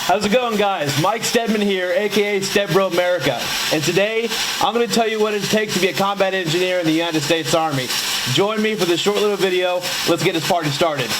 How's it going, guys? Mike Stedman here, aka Stedbro America, and today I'm going to tell you what it takes to be a combat engineer in the United States Army. Join me for this short little video. Let's get this party started.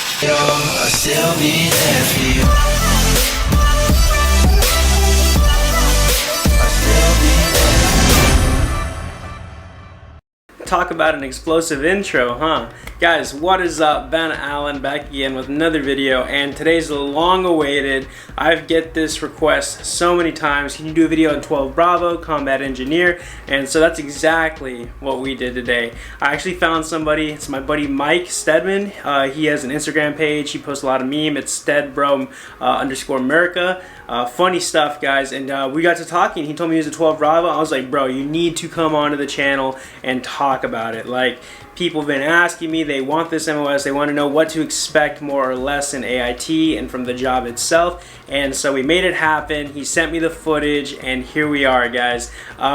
Talk about an explosive intro, huh? Guys, what is up? Ben Allen back again with another video, and today's the long awaited. I get this request so many times. Can you do a video on 12 Bravo, combat engineer? And so that's exactly what we did today. I actually found somebody. It's my buddy Mike Stedman. He has an Instagram page. He posts a lot of meme. It's Stedbro _America. Funny stuff, guys, and we got to talking. He told me he was a 12 Bravo. I was like, bro, you need to come onto the channel and talk about it. Like, people have been asking me, they want this MOS, they want to know what to expect more or less in AIT and from the job itself, and so we made it happen. He sent me the footage, and here we are, guys.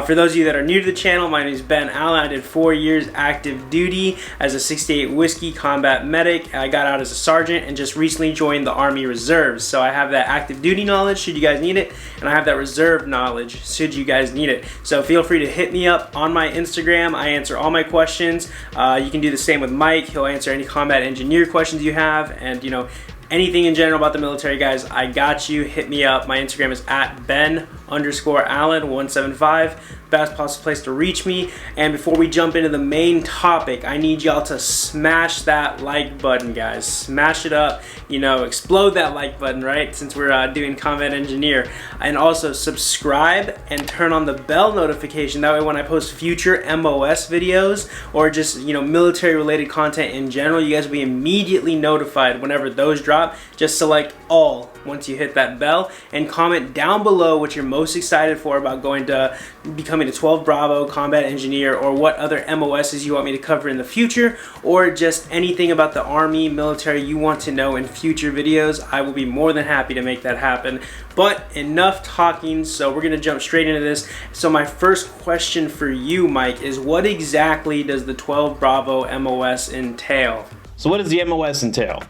For those of you that are new to the channel, my name is Ben Allen. I did 4 years active duty as a 68 Whiskey combat medic. I got out as a sergeant and just recently joined the Army Reserves, so I have that active duty knowledge should you guys need it, and I have that reserve knowledge should you guys need it. So feel free to hit me up on my Instagram. I answer all my questions. You can do the same with Mike. He'll answer any combat engineer questions you have, and you know, anything in general about the military, guys. I got you. Hit me up. My Instagram is at Ben_Allen175. Best possible place to reach me. And before we jump into the main topic, I need y'all to smash that like button, guys. Smash it up. You know, explode that like button, right? Since we're doing combat engineer. And also subscribe and turn on the bell notification. That way, when I post future MOS videos or just, you know, military related content in general, you guys will be immediately notified whenever those drop. Just select all once you hit that bell, and comment down below what you're most excited for about going to becoming a 12 Bravo combat engineer, or what other MOSs you want me to cover in the future, or just anything about the Army, military you want to know in future videos. I will be more than happy to make that happen. But enough talking, so we're gonna jump straight into this. So my first question for you, Mike, is what exactly does the 12 Bravo MOS entail? So what does the MOS entail?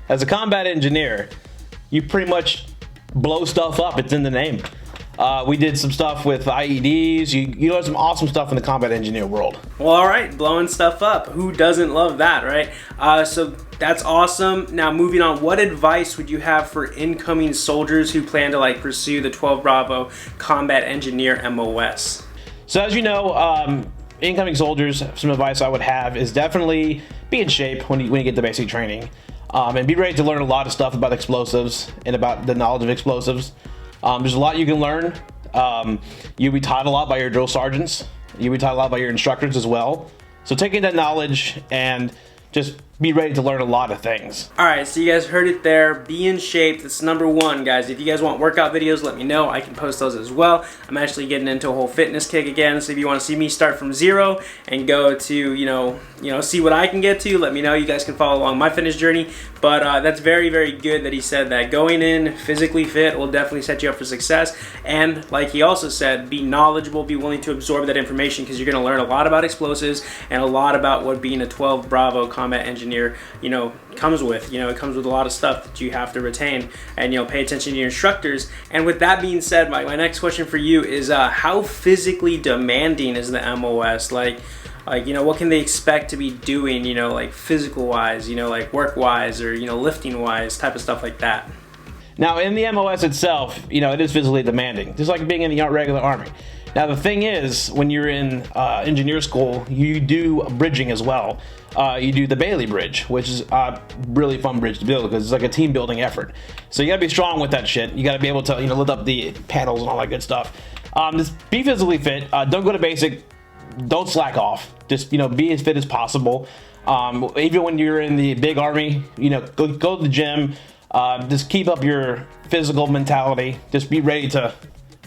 As a combat engineer, you pretty much blow stuff up. It's in the name. We did some stuff with IEDs. You know, some awesome stuff in the combat engineer world. Well, all right, blowing stuff up. Who doesn't love that, right? So that's awesome. Now, moving on, what advice would you have for incoming soldiers who plan to like pursue the 12 Bravo combat engineer MOS? So as you know, incoming soldiers, some advice I would have is definitely be in shape when you get the basic training. And be ready to learn a lot of stuff about explosives and about the knowledge of explosives. There's a lot you can learn. You'll be taught a lot by your drill sergeants. You'll be taught a lot by your instructors as well. So taking that knowledge and just be ready to learn a lot of things. All right, so you guys heard it there. Be in shape. That's number one, guys. If you guys want workout videos, let me know. I can post those as well. I'm actually getting into a whole fitness kick again. So if you want to see me start from zero and go to, you know, see what I can get to, let me know. You guys can follow along my fitness journey. But that's very, very good that he said that. Going in physically fit will definitely set you up for success. And like he also said, be knowledgeable, be willing to absorb that information, because you're going to learn a lot about explosives and a lot about what being a 12 Bravo combat engineer, you know, comes with. You know, it comes with a lot of stuff that you have to retain, and, you know, pay attention to your instructors. And with that being said, my next question for you is how physically demanding is the MOS? Like, you know, what can they expect to be doing, you know, like physical wise, you know, like work wise, or, you know, lifting wise, type of stuff like that? Now, in the MOS itself, you know, it is physically demanding, just like being in the regular Army. Now, the thing is, when you're in engineer school, you do bridging as well. You do the Bailey Bridge, which is a really fun bridge to build because it's like a team building effort. So you gotta be strong with that shit. You gotta be able to, you know, lift up the panels and all that good stuff. Just be physically fit. Don't go to basic. Don't slack off. Just, you know, be as fit as possible. Even when you're in the big Army, you know, go to the gym. Just keep up your physical mentality. Just be ready to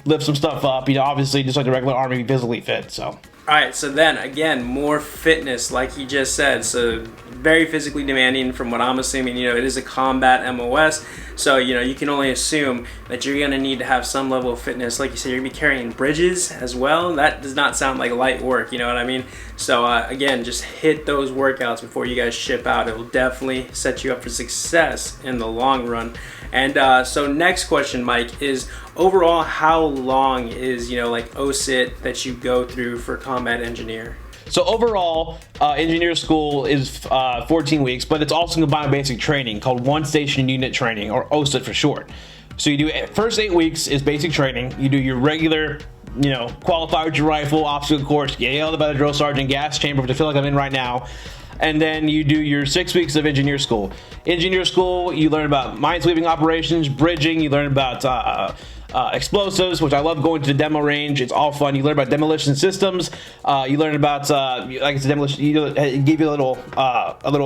lift some stuff up. You know, obviously, just like the regular Army, be physically fit. So. Alright, so then again, more fitness, like he just said. So very physically demanding from what I'm assuming. You know, it is a combat MOS, so you know, you can only assume that you're gonna need to have some level of fitness. Like you said, you're gonna be carrying bridges as well. That does not sound like light work, you know what I mean? So again, just hit those workouts before you guys ship out. It will definitely set you up for success in the long run. And so next question, Mike, is overall, how long is, you know, like OSIT that you go through for combat engineer? So overall, engineer school is 14 weeks, but it's also combined basic training called One Station Unit Training, or OSIT for short. So you do first 8 weeks is basic training. You do your regular, you know, qualify with your rifle, obstacle course, get yelled by the drill sergeant, gas chamber, which I feel like I'm in right now. And then you do your 6 weeks of engineer school. Engineer school, you learn about minesweeping operations, bridging, you learn about explosives, which I love going to the demo range. It's all fun. You learn about demolition systems. You learn about like I said, demolition. Give you a little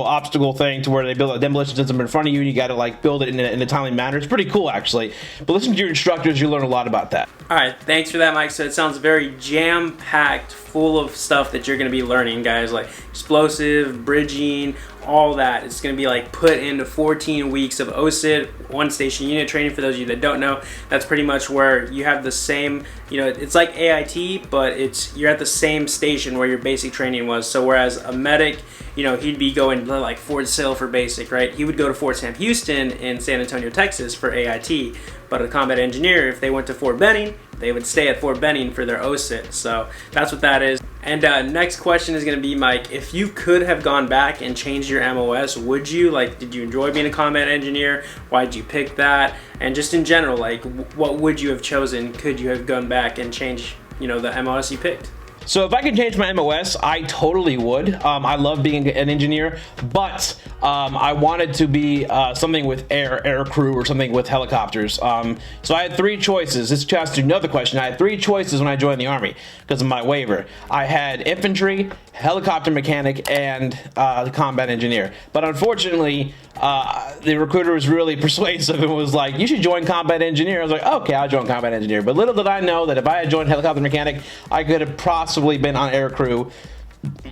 obstacle thing to where they build a demolition system in front of you, and you got to like build it in a timely manner. It's pretty cool, actually. But listen to your instructors; you learn a lot about that. All right, thanks for that, Mike. So it sounds very jam-packed, full of stuff that you're going to be learning, guys, like explosive, bridging, all that. It's going to be like put into 14 weeks of OSIT, One Station Unit Training. For those of you that don't know, that's pretty much where you have the same, you know, it's like AIT, but you're at the same station where your basic training was. So whereas a medic, you know, he'd be going to like Fort Sill for basic, right? He would go to Fort Sam Houston in San Antonio, Texas for AIT. But a combat engineer, if they went to Fort Benning, they would stay at Fort Benning for their OSIT. So that's what that is. And next question is going to be, Mike, if you could have gone back and changed your MOS, would you? Like, did you enjoy being a combat engineer? Why did you pick that? And just in general, like, what would you have chosen? Could you have gone back and changed, you know, the MOS you picked? So if I could change my MOS, I totally would. I love being an engineer, but I wanted to be something with air crew or something with helicopters. So I had 3 choices. This has to another question. I had 3 choices when I joined the Army because of my waiver. I had infantry, helicopter mechanic, and combat engineer. But unfortunately, the recruiter was really persuasive and was like, you should join combat engineer. I was like, okay, I'll join combat engineer. But little did I know that if I had joined helicopter mechanic, I could have possibly been on air crew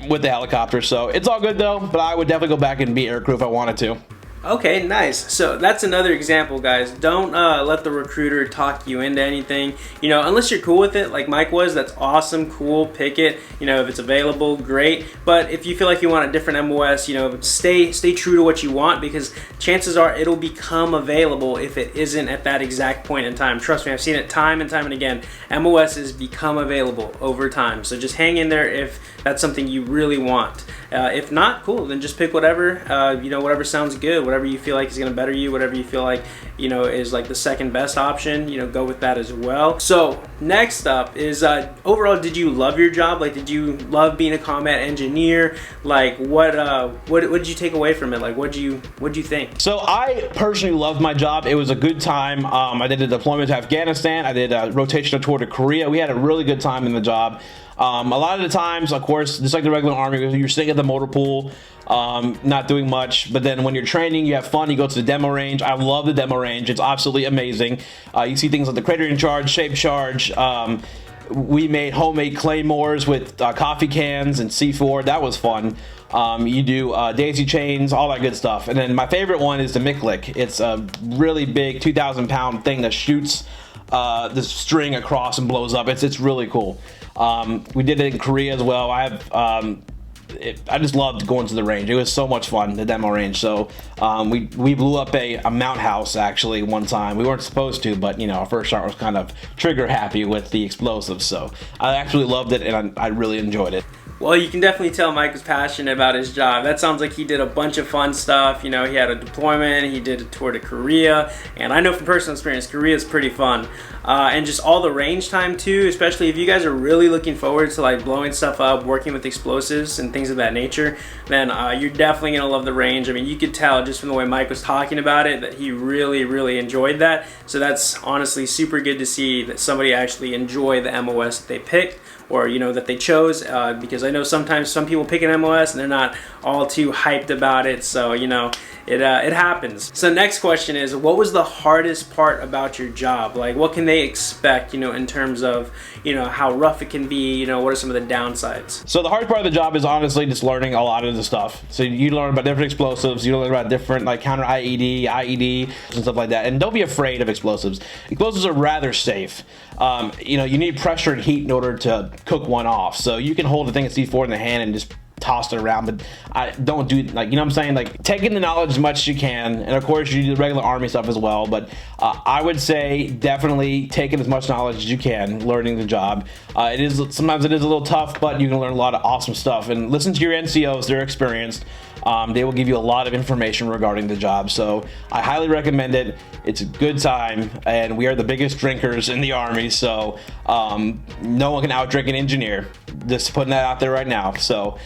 with the helicopter. So it's all good though, but I would definitely go back and be air crew if I wanted to. Okay, nice. So that's another example, guys. Don't let the recruiter talk you into anything. You know, unless you're cool with it, like Mike was, that's awesome, cool, pick it. You know, if it's available, great. But if you feel like you want a different MOS, you know, stay true to what you want, because chances are it'll become available if it isn't at that exact point in time. Trust me, I've seen it time and time and again. MOSs become available over time. So just hang in there if that's something you really want. If not, cool, then just pick whatever, you know, whatever sounds good, whatever you feel like is going to better you, whatever you feel like, you know, is like the second best option, you know, go with that as well. So next up is, overall, did you love your job? Like, did you love being a combat engineer? Like, what did you take away from it? Like, what'd you think? So I personally loved my job. It was a good time. I did a deployment to Afghanistan. I did a rotational tour to Korea. We had a really good time in the job. A lot of the times, of course, just like the regular Army, you're sitting at the motor pool, not doing much. But then when you're training, you have fun. You go to the demo range. I love the demo range. It's absolutely amazing. You see things like the cratering charge, shape charge. We made homemade claymores with coffee cans and C4. That was fun. You do daisy chains, all that good stuff. And then my favorite one is the Miklik. It's a really big 2,000-pound thing that shoots this string across and blows up. It's really cool. We did it in Korea as well. I just loved going to the range. It was so much fun, the demo range. So we blew up a mount house actually one time. We weren't supposed to, but you know, our first shot was kind of trigger happy with the explosives. So I actually loved it, and I really enjoyed it. Well, you can definitely tell Mike was passionate about his job. That sounds like he did a bunch of fun stuff. You know, he had a deployment, he did a tour to Korea, and I know from personal experience, Korea is pretty fun. And just all the range time too, especially if you guys are really looking forward to like blowing stuff up, working with explosives and things of that nature, then you're definitely gonna love the range. I mean, you could tell just from the way Mike was talking about it that he really, really enjoyed that. So that's honestly super good to see that somebody actually enjoyed the MOS that they picked, or you know, that they chose, because I know sometimes some people pick an MOS and they're not all too hyped about it. So you know, it happens. So next question is, what was the hardest part about your job? Like, what can they expect, in terms of, how rough it can be, what are some of the downsides? So the hard part of the job is honestly just learning a lot of the stuff. So you learn about different explosives, you learn about different like counter IED and stuff like that. And don't be afraid of explosives. Explosives are rather safe. You need pressure and heat in order to cook one off. So you can hold the thing at C4 in the hand and just toss it around, but I don't do like, what I'm saying, like take in the knowledge as much as you can, and of course you do the regular Army stuff as well, but I would say definitely take in as much knowledge as you can learning the job. Sometimes it is a little tough, but you can learn a lot of awesome stuff, and listen to your NCOs. They're experienced. They will give you a lot of information regarding the job, so I highly recommend it. It's a good time, and we are the biggest drinkers in the Army, so no one can outdrink an engineer. Just putting that out there right now. So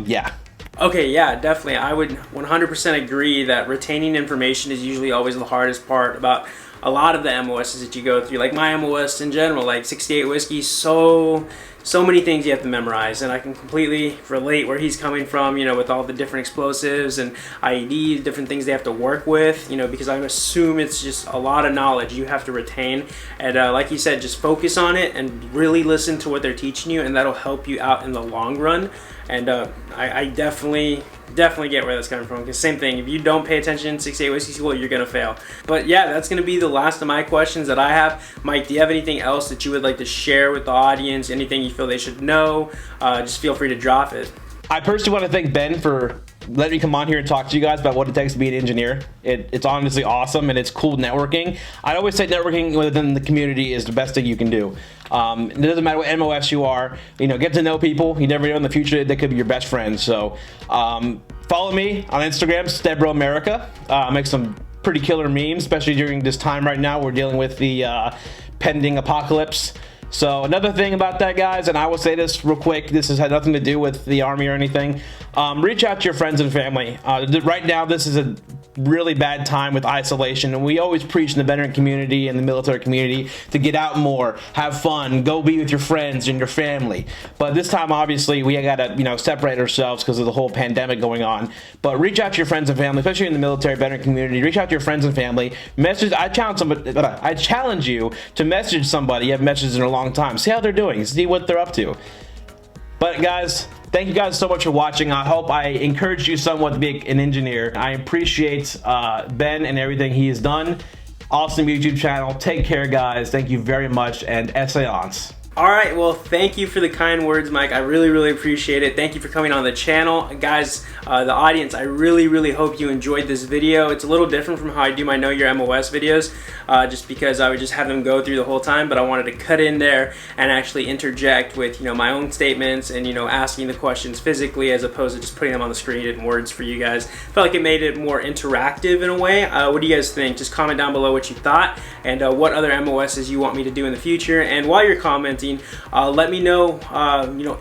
yeah. Okay, yeah, definitely. I would 100% agree that retaining information is usually always the hardest part about a lot of the MOSs that you go through. Like my MOS in general, like 68 Whiskey, so many things you have to memorize, and I can completely relate where he's coming from, with all the different explosives and IEDs, different things they have to work with, because I assume it's just a lot of knowledge you have to retain. And like you said, just focus on it and really listen to what they're teaching you, and that'll help you out in the long run. And I definitely get where that's coming from, because same thing, if you don't pay attention in 68 Whiskey School, you're gonna fail. But yeah, that's gonna be the last of my questions that I have. Mike, do you have anything else that you would like to share with the audience? Anything you feel they should know? Just feel free to drop it. I personally want to thank Ben for letting me come on here and talk to you guys about what it takes to be an engineer. It's honestly awesome, and it's cool networking. I always say networking within the community is the best thing you can do. It doesn't matter what MOS you are, get to know people. You never know in the future they could be your best friends. So follow me on Instagram, Stedbro America. Make some pretty killer memes, especially during this time right now. We're dealing with the pending apocalypse. So another thing about that, guys, and I will say this real quick, this has had nothing to do with the Army or anything, reach out to your friends and family. Right now, this is a really bad time with isolation, and we always preach in the veteran community and the military community to get out more, have fun, go be with your friends and your family. But this time, obviously, we gotta separate ourselves because of the whole pandemic going on. But reach out to your friends and family, especially in the military veteran community. Reach out to your friends and family. I challenge you to message somebody you haven't messaged in a long time. See how they're doing. See what they're up to. But guys, thank you guys so much for watching. I hope I encouraged you somewhat to be an engineer. I appreciate Ben and everything he has done. Awesome YouTube channel. Take care, guys. Thank you very much, and essayance. All right, well, thank you for the kind words, Mike. I really appreciate it. Thank you for coming on the channel. Guys, the audience, I really hope you enjoyed this video. It's a little different from how I do my Know Your MOS videos, just because I would just have them go through the whole time, but I wanted to cut in there and actually interject with, my own statements and, asking the questions physically as opposed to just putting them on the screen in words for you guys. Felt like it made it more interactive in a way. What do you guys think? Just comment down below what you thought and what other MOSs you want me to do in the future. And while you're commenting, let me know,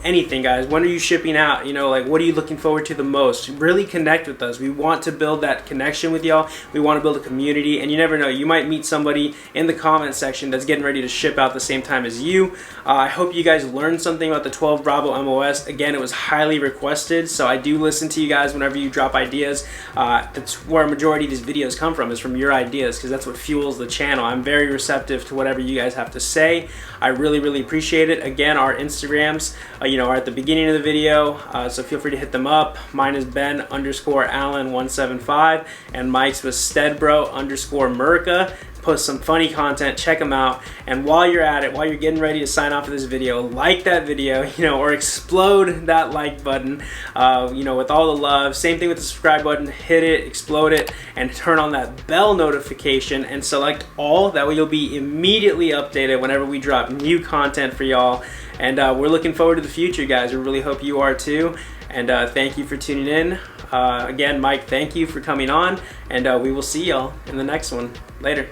anything, guys. When are you shipping out? Like, what are you looking forward to the most? Really connect with us. We want to build that connection with y'all. We want to build a community, and you never know, you might meet somebody in the comment section that's getting ready to ship out the same time as you. I hope you guys learned something about the 12 Bravo MOS. Again, it was highly requested, so I do listen to you guys whenever you drop ideas. That's where a majority of these videos come from, is from your ideas, because that's what fuels the channel. I'm very receptive to whatever you guys have to say. I really appreciate it. Again, our Instagrams, are at the beginning of the video, so feel free to hit them up. Mine is Ben_Allen175, and Mike's was Stedbro_Merca. Post some funny content, check them out. And while you're at it, while you're getting ready to sign off of this video, like that video, or explode that like button, with all the love. Same thing with the subscribe button, hit it, explode it, and turn on that bell notification and select all. That way you'll be immediately updated whenever we drop new content for y'all. And we're looking forward to the future, guys. We really hope you are too. And thank you for tuning in. Again, Mike, thank you for coming on, and we will see y'all in the next one. Later.